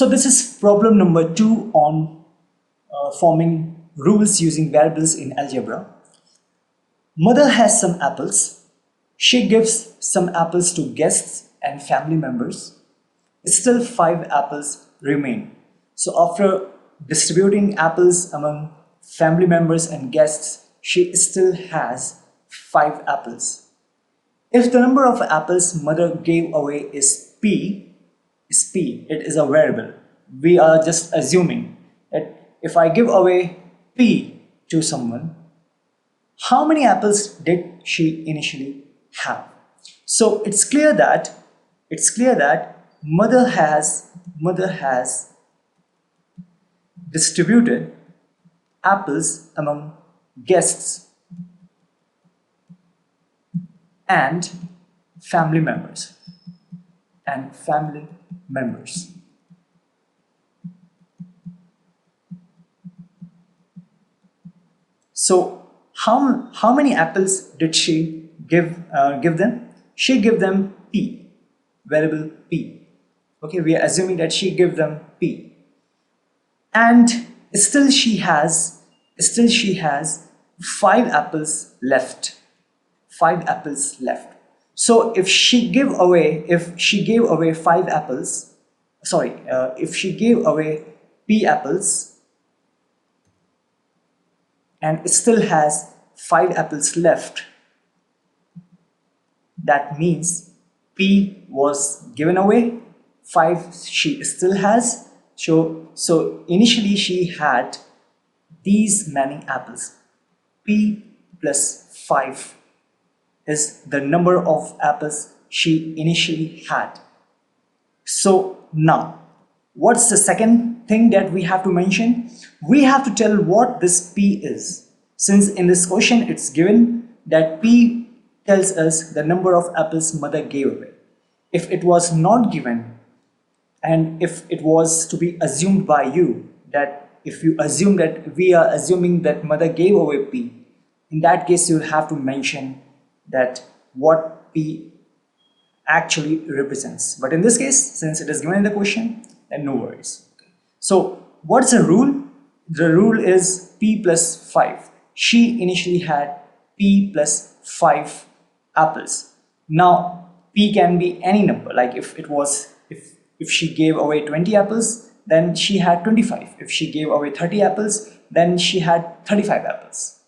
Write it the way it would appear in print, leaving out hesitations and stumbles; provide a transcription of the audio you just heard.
So this is problem number 2 on forming rules using variables in algebra. Mother has some apples. She gives some apples to guests and family members. Still 5 apples remain. So after distributing apples among family members and guests, she still has 5 apples. If the number of apples mother gave away is P, it is a variable. We are just assuming that if I give away P to someone, how many apples did she initially have? So it's clear that mother has distributed apples among guests and family members So how many apples did she give them? She gave them P, variable P. Okay, we are assuming that she gave them P, and still she has 5 apples left. 5 apples left. So if she gave away 5 apples, if she gave away P apples and still has 5 apples left, that means P was given away, 5 she still has. So initially she had these many apples. P plus 5 is the number of apples she initially had. So now, what's the second thing that we have to mention? We have to tell what this P is. Since in this question it's given that P tells us the number of apples mother gave away. If it was not given, and if it was to be assumed by you, that if you assume that we are assuming that mother gave away P, in that case you'll have to mention that what P actually represents. But in this case, since it is given in the question, then no worries. So what's the rule? The rule is P plus 5. She initially had P plus 5 apples. Now P can be any number. Like if she gave away 20 apples, then she had 25. If she gave away 30 apples, then she had 35 apples.